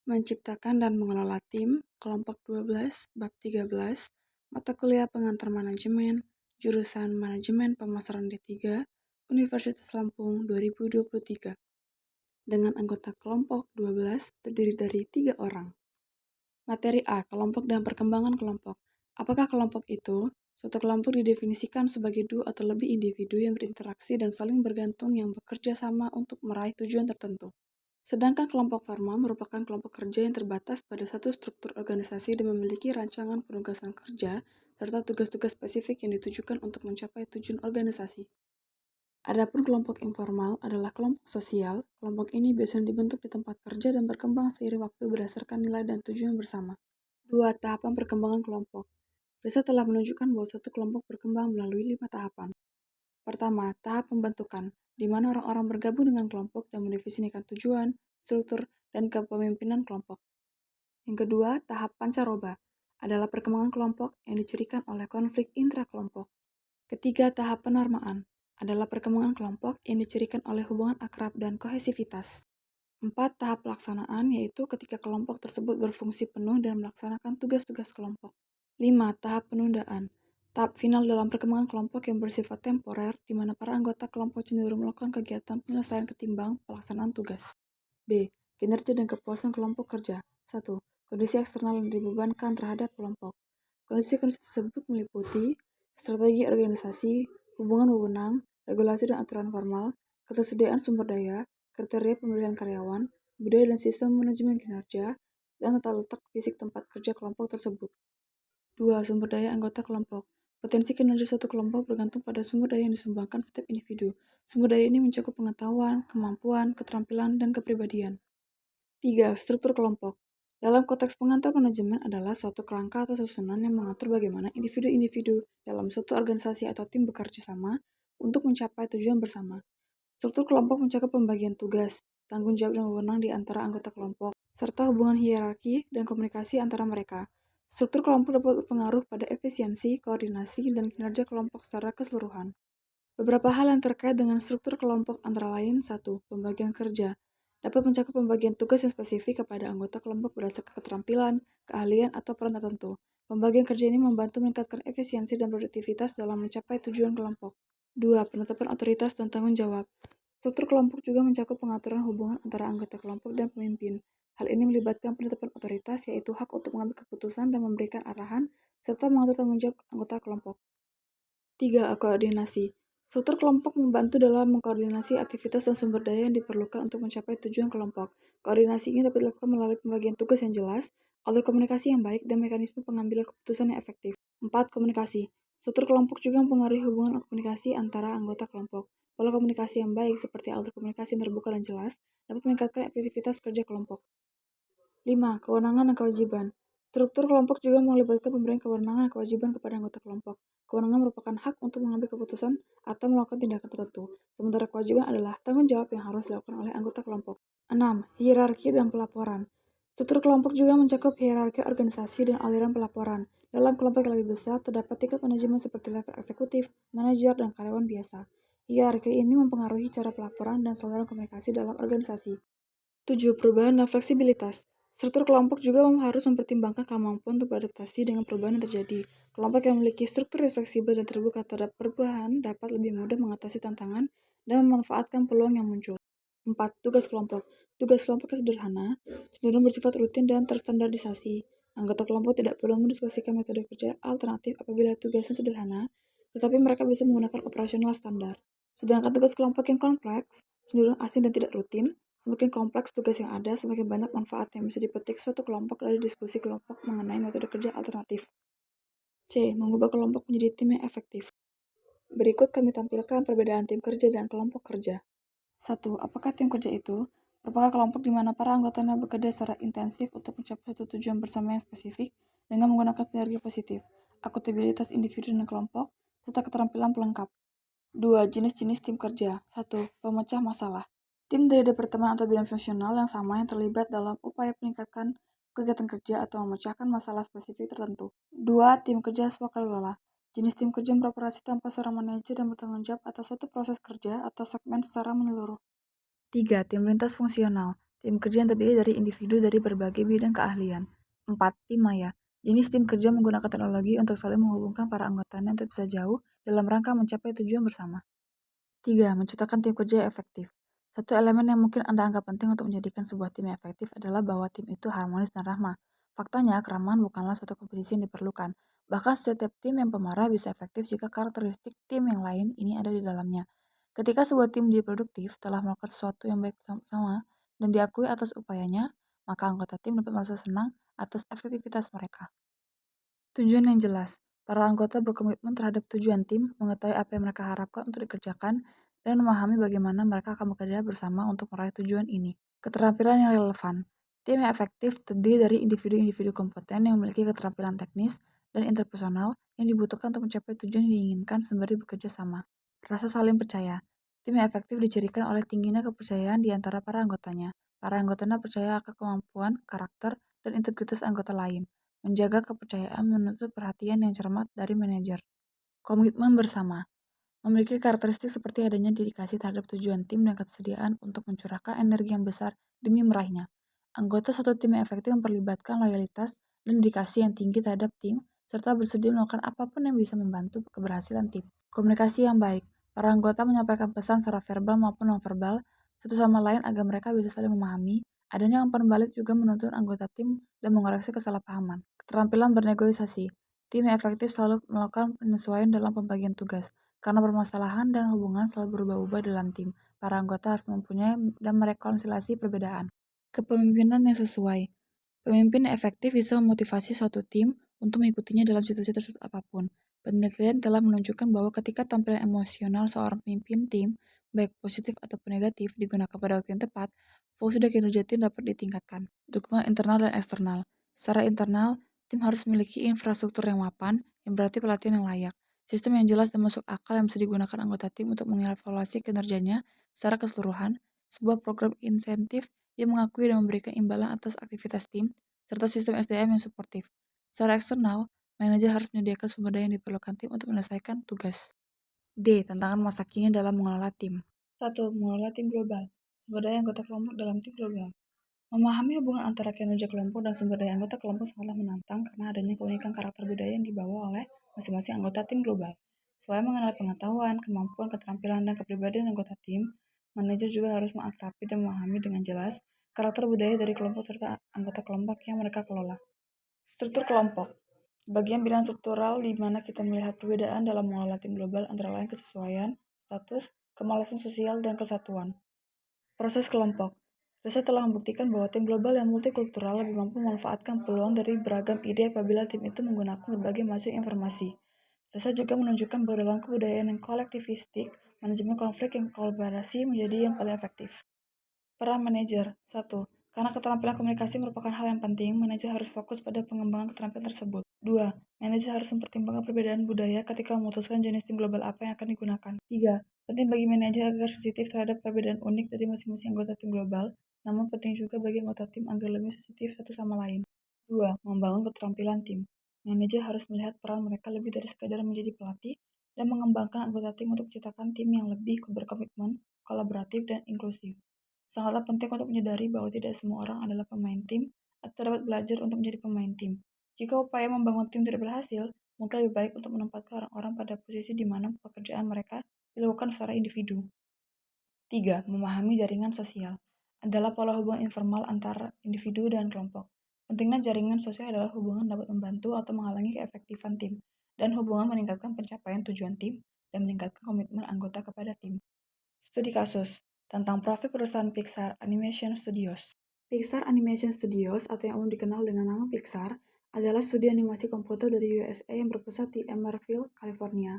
Menciptakan dan mengelola tim, kelompok 12, bab 13, mata kuliah pengantar manajemen, jurusan Manajemen Pemasaran D3, Universitas Lampung 2023. Dengan anggota kelompok 12 terdiri dari 3 orang. Materi A. Kelompok dan perkembangan kelompok. Apakah kelompok itu? Suatu kelompok didefinisikan sebagai 2 atau lebih individu yang berinteraksi dan saling bergantung yang bekerja sama untuk meraih tujuan tertentu. Sedangkan kelompok formal merupakan kelompok kerja yang terbatas pada satu struktur organisasi dan memiliki rancangan penugasan kerja serta tugas-tugas spesifik yang ditujukan untuk mencapai tujuan organisasi. Adapun kelompok informal adalah kelompok sosial. Kelompok ini biasanya dibentuk di tempat kerja dan berkembang seiring waktu berdasarkan nilai dan tujuan bersama. 2. Tahapan perkembangan kelompok. Riset telah menunjukkan bahwa satu kelompok berkembang melalui 5 tahapan. Pertama, tahap pembentukan, di mana orang-orang bergabung dengan kelompok dan mendefinisikan tujuan, struktur, dan kepemimpinan kelompok. Yang kedua, tahap pancaroba, adalah perkembangan kelompok yang dicirikan oleh konflik intrakelompok. Ketiga, tahap penormaan, adalah perkembangan kelompok yang dicirikan oleh hubungan akrab dan kohesivitas. 4. Tahap pelaksanaan, yaitu ketika kelompok tersebut berfungsi penuh dan melaksanakan tugas-tugas kelompok. 5. Tahap penundaan, tahap final dalam perkembangan kelompok yang bersifat temporer, di mana para anggota kelompok cenderung melakukan kegiatan penyelesaian ketimbang pelaksanaan tugas. B. Kinerja dan kepuasan kelompok kerja. 1. Kondisi eksternal yang dibebankan terhadap kelompok. Kondisi-kondisi tersebut meliputi strategi organisasi, hubungan wewenang, regulasi dan aturan formal, ketersediaan sumber daya, kriteria pemilihan karyawan, budaya dan sistem manajemen kinerja, dan tata letak fisik tempat kerja kelompok tersebut. 2. Sumber daya anggota kelompok. Potensi kinerja suatu kelompok bergantung pada sumber daya yang disumbangkan setiap individu. Sumber daya ini mencakup pengetahuan, kemampuan, keterampilan, dan kepribadian. 3. Struktur kelompok. Dalam konteks pengantar manajemen adalah suatu kerangka atau susunan yang mengatur bagaimana individu-individu dalam suatu organisasi atau tim bekerja sama untuk mencapai tujuan bersama. Struktur kelompok mencakup pembagian tugas, tanggung jawab dan wewenang di antara anggota kelompok, serta hubungan hierarki dan komunikasi antara mereka. Struktur kelompok dapat berpengaruh pada efisiensi, koordinasi, dan kinerja kelompok secara keseluruhan. Beberapa hal yang terkait dengan struktur kelompok antara lain 1. Pembagian kerja dapat mencakup pembagian tugas yang spesifik kepada anggota kelompok berdasarkan keterampilan, keahlian, atau peran tertentu. Pembagian kerja ini membantu meningkatkan efisiensi dan produktivitas dalam mencapai tujuan kelompok. 2. Penetapan otoritas dan tanggung jawab. Struktur kelompok juga mencakup pengaturan hubungan antara anggota kelompok dan pemimpin. Hal ini melibatkan penetapan otoritas, yaitu hak untuk mengambil keputusan dan memberikan arahan, serta mengatur tanggung jawab anggota kelompok. 3. Koordinasi. Struktur kelompok membantu dalam mengkoordinasi aktivitas dan sumber daya yang diperlukan untuk mencapai tujuan kelompok. Koordinasi ini dapat dilakukan melalui pembagian tugas yang jelas, alur komunikasi yang baik, dan mekanisme pengambilan keputusan yang efektif. 4. Komunikasi. Struktur kelompok juga mempengaruhi hubungan komunikasi antara anggota kelompok. Pola komunikasi yang baik, seperti alur komunikasi yang terbuka dan jelas, dapat meningkatkan efektivitas kerja kelompok. 5. Kewenangan dan kewajiban. Struktur kelompok juga melibatkan pemberian kewenangan dan kewajiban kepada anggota kelompok. Kewenangan merupakan hak untuk mengambil keputusan atau melakukan tindakan tertentu, sementara kewajiban adalah tanggung jawab yang harus dilakukan oleh anggota kelompok. 6. Hierarki dan pelaporan. Struktur kelompok juga mencakup hierarki organisasi dan aliran pelaporan. Dalam kelompok yang lebih besar, terdapat tingkat manajemen seperti level eksekutif, manajer, dan karyawan biasa. Hierarki ini mempengaruhi cara pelaporan dan saluran komunikasi dalam organisasi. 7. Perubahan dan fleksibilitas. Struktur kelompok juga harus mempertimbangkan kemampuan untuk beradaptasi dengan perubahan yang terjadi. Kelompok yang memiliki struktur yang fleksibel dan terbuka terhadap perubahan dapat lebih mudah mengatasi tantangan dan memanfaatkan peluang yang muncul. 4. Tugas kelompok. Tugas kelompok yang sederhana, cenderung bersifat rutin dan terstandardisasi. Anggota kelompok tidak perlu mendiskusikan metode kerja alternatif apabila tugasnya sederhana, tetapi mereka bisa menggunakan operasional standar. Sedangkan tugas kelompok yang kompleks, cenderung asing dan tidak rutin. Semakin kompleks tugas yang ada, semakin banyak manfaat yang bisa dipetik suatu kelompok dari diskusi kelompok mengenai metode kerja alternatif. C. Mengubah kelompok menjadi tim yang efektif. Berikut kami tampilkan perbedaan tim kerja dan kelompok kerja. 1. Apakah tim kerja itu? Merupakan kelompok di mana para anggotanya bekerja secara intensif untuk mencapai suatu tujuan bersama yang spesifik dengan menggunakan sinergi positif, akuntabilitas individu dan kelompok, serta keterampilan pelengkap. 2. Jenis-jenis tim kerja. 1. Pemecah masalah. Tim dari departemen atau bidang fungsional yang sama yang terlibat dalam upaya meningkatkan kegiatan kerja atau memecahkan masalah spesifik tertentu. 2. Tim kerja swakarela. Jenis tim kerja beroperasi tanpa seorang manajer dan bertanggung jawab atas suatu proses kerja atau segmen secara menyeluruh. 3. Tim lintas fungsional. Tim kerja yang terdiri dari individu dari berbagai bidang keahlian. 4. Tim maya. Jenis tim kerja menggunakan teknologi untuk saling menghubungkan para anggotanya yang terpisah jauh dalam rangka mencapai tujuan bersama. 3. Menciptakan tim kerja yang efektif. Satu elemen yang mungkin Anda anggap penting untuk menjadikan sebuah tim yang efektif adalah bahwa tim itu harmonis dan ramah. Faktanya, keramahan bukanlah suatu komposisi yang diperlukan. Bahkan setiap tim yang pemarah bisa efektif jika karakteristik tim yang lain ini ada di dalamnya. Ketika sebuah tim menjadi produktif telah melakukan sesuatu yang baik bersama dan diakui atas upayanya, maka anggota tim dapat merasa senang atas efektivitas mereka. Tujuan yang jelas. Para anggota berkomitmen terhadap tujuan tim, mengetahui apa yang mereka harapkan untuk dikerjakan, dan memahami bagaimana mereka akan bekerja bersama untuk meraih tujuan ini. Keterampilan yang relevan. Tim yang efektif terdiri dari individu-individu kompeten yang memiliki keterampilan teknis dan interpersonal yang dibutuhkan untuk mencapai tujuan yang diinginkan sembari bekerja sama. Rasa saling percaya. Tim yang efektif dicirikan oleh tingginya kepercayaan di antara para anggotanya. Para anggotanya percaya akan kemampuan, karakter, dan integritas anggota lain. Menjaga kepercayaan menuntut perhatian yang cermat dari manajer. Komitmen bersama. Memiliki karakteristik seperti adanya dedikasi terhadap tujuan tim dan kesediaan untuk mencurahkan energi yang besar demi meraihnya. Anggota suatu tim yang efektif memperlibatkan loyalitas dan dedikasi yang tinggi terhadap tim, serta bersedia melakukan apapun yang bisa membantu keberhasilan tim. Komunikasi yang baik. Para anggota menyampaikan pesan secara verbal maupun nonverbal satu sama lain agar mereka bisa saling memahami. Adanya umpan balik juga menuntut anggota tim dan mengoreksi kesalahpahaman. Keterampilan bernegosiasi. Tim yang efektif selalu melakukan penyesuaian dalam pembagian tugas. Karena permasalahan dan hubungan selalu berubah-ubah dalam tim, para anggota harus mempunyai dan merekonsiliasi perbedaan. Kepemimpinan yang sesuai. Pemimpin yang efektif bisa memotivasi suatu tim untuk mengikutinya dalam situasi tersebut apapun. Penelitian telah menunjukkan bahwa ketika tampilan emosional seorang pemimpin tim, baik positif ataupun negatif, digunakan pada waktu yang tepat, fungsi dan kinerja tim dapat ditingkatkan. Dukungan internal dan eksternal. Secara internal, tim harus memiliki infrastruktur yang mapan, yang berarti pelatihan yang layak. Sistem yang jelas dan masuk akal yang bisa digunakan anggota tim untuk mengevaluasi kinerjanya secara keseluruhan, sebuah program insentif yang mengakui dan memberikan imbalan atas aktivitas tim, serta sistem SDM yang suportif. Secara eksternal, manajer harus menyediakan sumber daya yang diperlukan tim untuk menyelesaikan tugas. D. Tantangan masa kini dalam mengelola tim. 1. Mengelola tim global. Sumber daya anggota kelompok dalam tim global. Memahami hubungan antara kinerja kelompok dan sumber daya anggota kelompok sangatlah menantang karena adanya keunikan karakter budaya yang dibawa oleh masing-masing anggota tim global. Selain mengenal pengetahuan, kemampuan, keterampilan, dan kepribadian anggota tim, manajer juga harus mengakrabi dan memahami dengan jelas karakter budaya dari kelompok serta anggota kelompok yang mereka kelola. Struktur kelompok. Bagian bidang struktural di mana kita melihat perbedaan dalam mengelola tim global antara lain kesesuaian, status, kemalasan sosial, dan kesatuan. Proses kelompok. Riset telah membuktikan bahwa tim global yang multikultural lebih mampu memanfaatkan peluang dari beragam ide apabila tim itu menggunakan berbagai macam informasi. Riset juga menunjukkan bahwa dalam kebudayaan yang kolektivistik, manajemen konflik yang kolaborasi menjadi yang paling efektif. Peran manajer. 1. Karena keterampilan komunikasi merupakan hal yang penting, manajer harus fokus pada pengembangan keterampilan tersebut. 2. Manajer harus mempertimbangkan perbedaan budaya ketika memutuskan jenis tim global apa yang akan digunakan. 3. Penting bagi manajer agar sensitif terhadap perbedaan unik dari masing-masing anggota tim global, namun penting juga bagi anggota tim agar lebih sensitif satu sama lain. 2. Membangun keterampilan tim. Manajer harus melihat peran mereka lebih dari sekadar menjadi pelatih dan mengembangkan anggota tim untuk menciptakan tim yang lebih berkomitmen, kolaboratif, dan inklusif. Sangatlah penting untuk menyadari bahwa tidak semua orang adalah pemain tim atau dapat belajar untuk menjadi pemain tim. Jika upaya membangun tim tidak berhasil, mungkin lebih baik untuk menempatkan orang-orang pada posisi di mana pekerjaan mereka dilakukan secara individu. 3. Memahami jaringan sosial adalah pola hubungan informal antara individu dan kelompok. Pentingnya jaringan sosial adalah hubungan dapat membantu atau menghalangi keefektifan tim, dan hubungan meningkatkan pencapaian tujuan tim dan meningkatkan komitmen anggota kepada tim. Studi kasus tentang profil perusahaan Pixar Animation Studios. Pixar Animation Studios, atau yang umum dikenal dengan nama Pixar, adalah studi animasi komputer dari USA yang berpusat di Emeryville, California.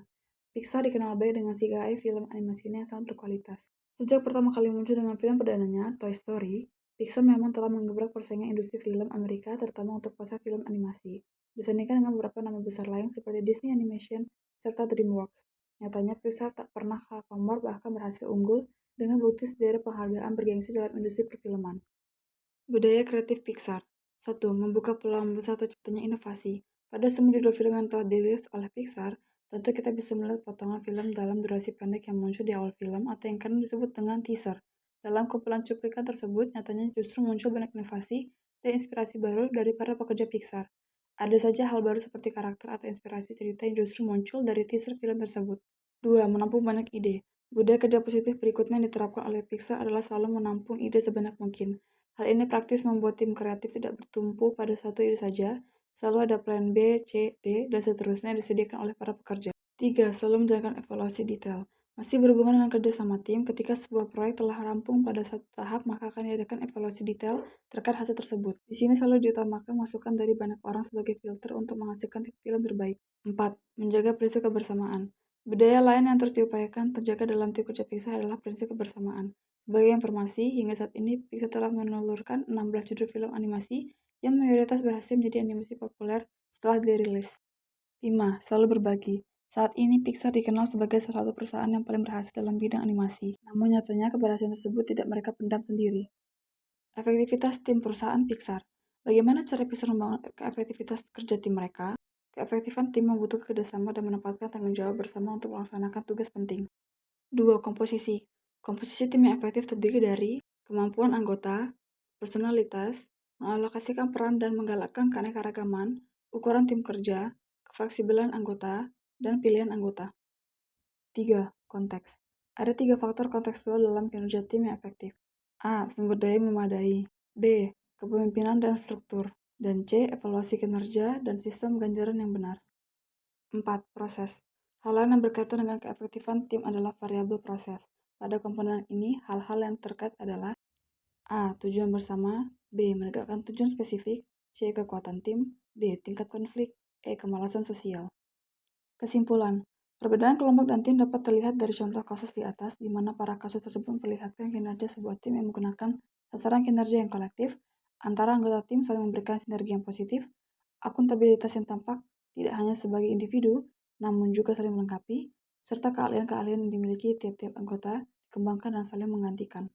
Pixar dikenal baik dengan CGI film animasinya yang sangat berkualitas. Sejak pertama kali muncul dengan film perdananya, Toy Story, Pixar memang telah menggebrak persaingan industri film Amerika terutama untuk pasar film animasi, disandingkan dengan beberapa nama besar lain seperti Disney Animation serta DreamWorks. Nyatanya Pixar tak pernah kalah pamor bahkan berhasil unggul dengan bukti sederet penghargaan bergengsi dalam industri perfilman. Budaya kreatif Pixar. 1. Membuka peluang besar terciptanya inovasi. Pada semua judul film yang telah dirilis oleh Pixar, tentu kita bisa melihat potongan film dalam durasi pendek yang muncul di awal film atau yang kadang disebut dengan teaser. Dalam kumpulan cuplikan tersebut, nyatanya justru muncul banyak inovasi dan inspirasi baru dari para pekerja Pixar. Ada saja hal baru seperti karakter atau inspirasi cerita yang justru muncul dari teaser film tersebut. 2. Menampung banyak ide. Budaya kerja positif berikutnya yang diterapkan oleh Pixar adalah selalu menampung ide sebanyak mungkin. Hal ini praktis membuat tim kreatif tidak bertumpu pada satu ide saja, selalu ada plan B, C, D, dan seterusnya yang disediakan oleh para pekerja. 3. Selalu menjalankan evaluasi detail. Masih berhubungan dengan kerja sama tim, ketika sebuah proyek telah rampung pada satu tahap, maka akan diadakan evaluasi detail terkait hasil tersebut. Di sini selalu diutamakan masukan dari banyak orang sebagai filter untuk menghasilkan film terbaik. 4. Menjaga prinsip kebersamaan. Budaya lain yang terus diupayakan terjaga dalam tim kerja Pixar adalah prinsip kebersamaan. Sebagai informasi, hingga saat ini Pixar telah menelurkan 16 judul film animasi yang mayoritas berhasil menjadi animasi populer setelah dirilis. 5. Selalu berbagi. Saat ini Pixar dikenal sebagai salah satu perusahaan yang paling berhasil dalam bidang animasi. Namun nyatanya keberhasilan tersebut tidak mereka pendam sendiri. Efektivitas tim perusahaan Pixar. Bagaimana cara Pixar membangun efektivitas kerja tim mereka? Keefektifan tim membutuhkan kerjasama dan menempatkan tanggung jawab bersama untuk melaksanakan tugas penting. 2. Komposisi. Komposisi tim yang efektif terdiri dari kemampuan anggota, personalitas, mengalokasikan peran dan menggalakkan keanekaragaman, ukuran tim kerja, kefleksibelan anggota, dan pilihan anggota. 3. Konteks. Ada 3 faktor kontekstual dalam kinerja tim yang efektif. A. Sumber daya memadai. B. Kepemimpinan dan struktur. Dan C. Evaluasi kinerja dan sistem ganjaran yang benar. 4. Proses. Hal lain yang berkaitan dengan keefektifan tim adalah variabel proses. Pada komponen ini, hal-hal yang terkait adalah A. Tujuan bersama. B. Menegakkan tujuan spesifik. C. Kekuatan tim. D. Tingkat konflik. E. Kemalasan sosial. Kesimpulan. Perbedaan kelompok dan tim dapat terlihat dari contoh kasus di atas, di mana para kasus tersebut memperlihatkan kinerja sebuah tim yang menggunakan sasaran kinerja yang kolektif, antara anggota tim saling memberikan sinergi yang positif, akuntabilitas yang tampak tidak hanya sebagai individu, namun juga saling melengkapi, serta keahlian-keahlian yang dimiliki tiap-tiap anggota dikembangkan dan saling menggantikan.